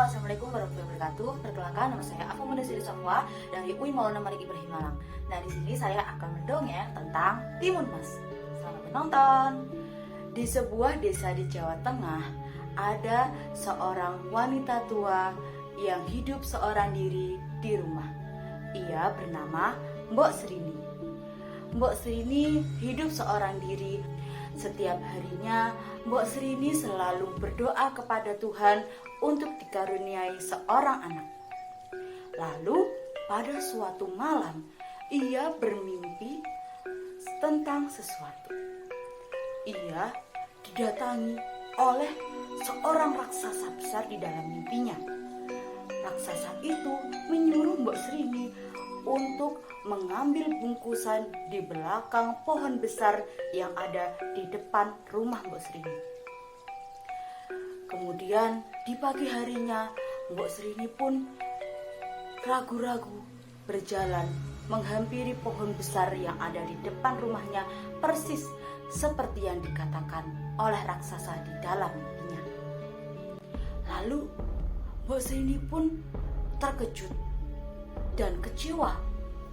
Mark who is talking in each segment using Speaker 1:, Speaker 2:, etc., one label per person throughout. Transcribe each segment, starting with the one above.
Speaker 1: Assalamualaikum warahmatullahi wabarakatuh. Perkenalkan, nama saya Afa Mudasiri Sofwa dari UI Maulana Malik Ibrahim Malang. Nah, di sini saya akan mendongeng tentang Timun Mas. Selamat menonton. Di sebuah desa di Jawa Tengah, ada seorang wanita tua yang hidup seorang diri di rumah. Ia bernama Mbok Srini. Mbok Srini hidup seorang diri. Setiap harinya, Mbok Srini selalu berdoa kepada Tuhan untuk dikaruniai seorang anak. Lalu, pada suatu malam, ia bermimpi tentang sesuatu. Ia didatangi oleh seorang raksasa besar di dalam mimpinya. Raksasa itu menyuruh Mbok Srini untuk mengambil bungkusan di belakang pohon besar yang ada di depan rumah Mbok Srini. Kemudian di pagi harinya Mbok Srini pun ragu-ragu berjalan menghampiri pohon besar yang ada di depan rumahnya, persis seperti yang dikatakan oleh raksasa di dalam mimpinya. Lalu Mbok Srini pun terkejut dan kecewa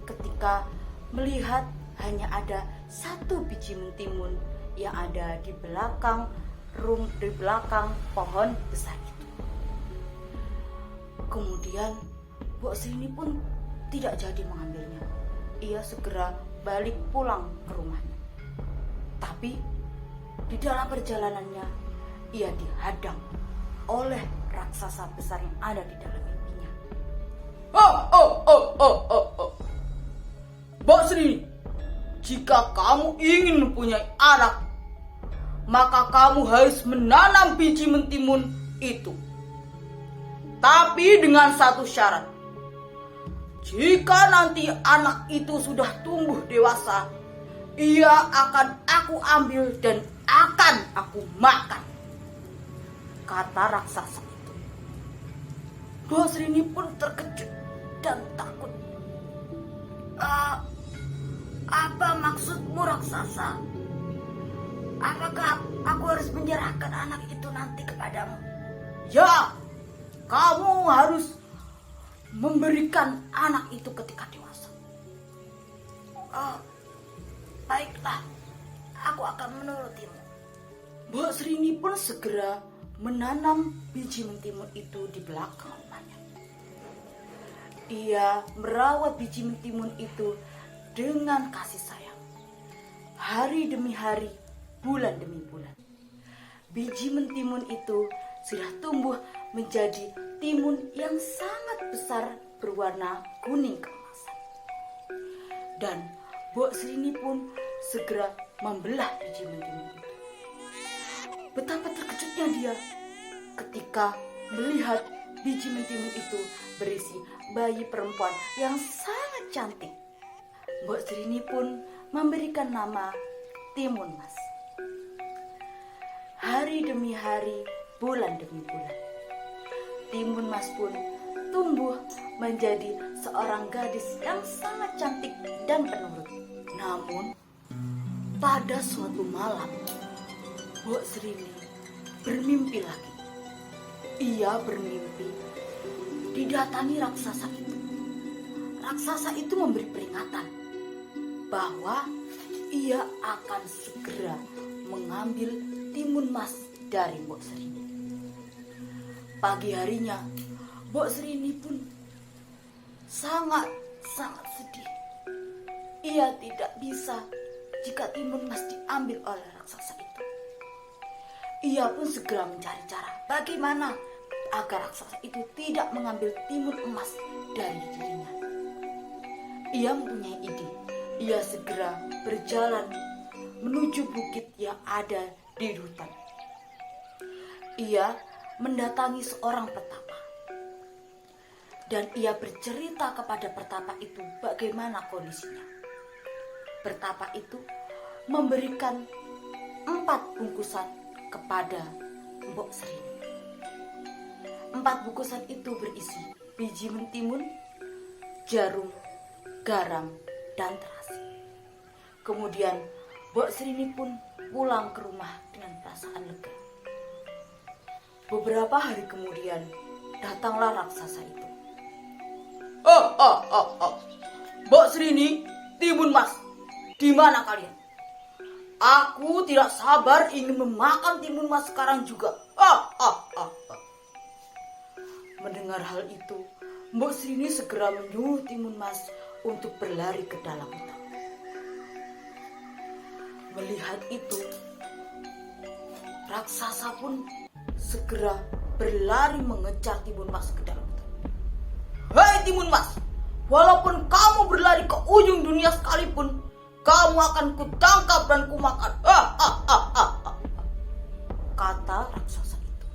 Speaker 1: ketika melihat hanya ada satu biji mentimun yang ada di belakang pohon besar itu. Kemudian Mbok Srini pun tidak jadi mengambilnya. Ia segera balik pulang ke rumahnya. Tapi di dalam perjalanannya ia dihadang oleh raksasa besar yang ada di dalam mimpinya.
Speaker 2: Mbok Srini, jika kamu ingin mempunyai anak, maka kamu harus menanam biji mentimun itu. Tapi dengan satu syarat. Jika nanti anak itu sudah tumbuh dewasa, ia akan aku ambil dan akan aku makan, kata raksasa itu. Mbok Srini pun terkejut dan takut.
Speaker 1: Apa maksudmu, raksasa? Apakah aku harus menyerahkan anak itu nanti kepadamu?
Speaker 2: Ya, kamu harus memberikan anak itu ketika dewasa.
Speaker 1: Baiklah, aku akan menurutimu.
Speaker 2: Mbok Srini pun segera menanam biji mentimun itu di belakang rumahnya. Ia merawat biji mentimun itu dengan kasih sayang. Hari demi hari, bulan demi bulan. Biji mentimun itu sudah tumbuh menjadi timun yang sangat besar berwarna kuning keemasan. Dan Mbok Srini pun segera membelah biji mentimun itu. Betapa terkejutnya dia ketika melihat biji mentimun itu berisi bayi perempuan yang sangat cantik. Mbok Srini pun memberikan nama Timun Mas. Hari demi hari, bulan demi bulan, Timun Mas pun tumbuh menjadi seorang gadis yang sangat cantik dan penurut. Namun, pada suatu malam, Mbok Srini bermimpi lagi. Ia bermimpi didatangi raksasa itu. Raksasa itu memberi peringatan bahwa ia akan segera mengambil timun mas dari Mbok Srini. Pagi harinya, Mbok Srini pun sangat sedih. Ia tidak bisa jika timun mas diambil oleh raksasa itu. Ia pun segera mencari cara bagaimana agar raksasa itu tidak mengambil timun emas dari dirinya. Ia mempunyai ide. Ia segera berjalan menuju bukit yang ada di hutan. Ia mendatangi seorang petapa. Dan ia bercerita kepada petapa itu bagaimana kondisinya. Petapa itu memberikan 4 bungkusan kepada Mbok Srini. 4 bungkusan itu berisi biji mentimun, jarum, garam, dan terasi. Kemudian Mbok Srini pun pulang ke rumah dengan perasaan lega. Beberapa hari kemudian datanglah raksasa itu. Mbak Srini, Timun Mas, di mana kalian? Aku tidak sabar ingin memakan Timun Mas sekarang juga. Mendengar hal itu, Mbak Srini segera menyuruh Timun Mas untuk berlari ke dalam hutan. Melihat itu, raksasa pun segera berlari mengejar Timun Mas ke dalam hutan. Hei Timun Mas, walaupun kamu berlari ke ujung dunia sekalipun, kamu akan kutangkap dan kumakan. Kata raksasa itu.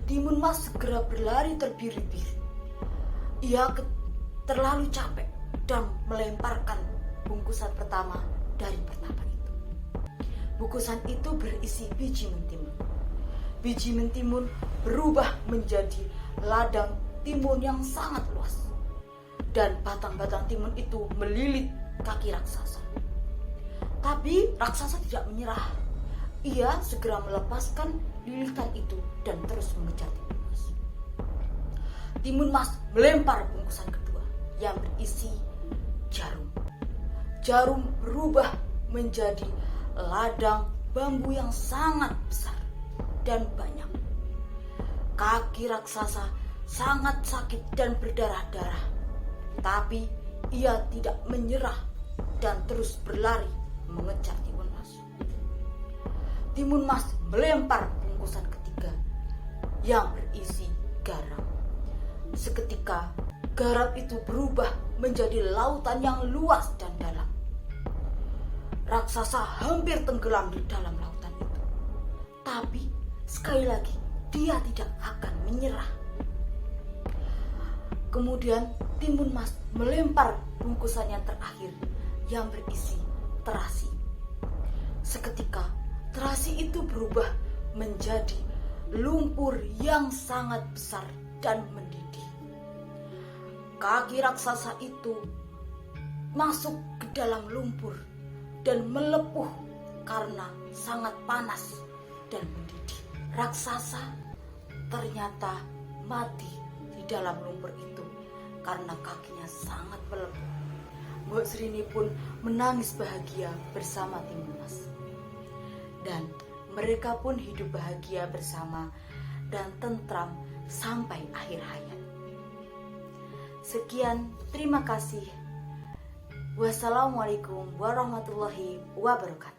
Speaker 2: Timun Mas segera berlari terbiri-biri. Ia terlalu capek dan melemparkan bungkusan pertama dari pertapa itu. Bungkusan itu berisi biji mentimun. Biji mentimun berubah menjadi ladang timun yang sangat luas. Dan batang-batang timun itu melilit kaki raksasa. Tapi raksasa tidak menyerah. Ia segera melepaskan lilitan itu dan terus mengejar Timun Mas. Timun Mas melempar bungkusan kedua yang berisi jarum. Jarum berubah menjadi ladang bambu yang sangat besar dan banyak. Kaki raksasa sangat sakit dan berdarah-darah. Tapi ia tidak menyerah dan terus berlari mengejar Timun Mas. Timun Mas melempar bungkusan ketiga yang berisi garam. Seketika garam itu berubah menjadi lautan yang luas dan dalam. Raksasa hampir tenggelam di dalam lautan itu. Tapi sekali lagi dia tidak akan menyerah. Kemudian Timun Mas melempar bungkusan yang terakhir yang berisi terasi. Seketika terasi itu berubah menjadi lumpur yang sangat besar dan mendidih. Kaki raksasa itu masuk ke dalam lumpur dan melepuh karena sangat panas dan mendidih. Raksasa ternyata mati di dalam lumpur itu karena kakinya sangat melepuh. Mbak Srini pun menangis bahagia bersama Timun Mas. Dan mereka pun hidup bahagia bersama dan tentram sampai akhir hayat. Sekian, terima kasih. Wassalamualaikum warahmatullahi wabarakatuh.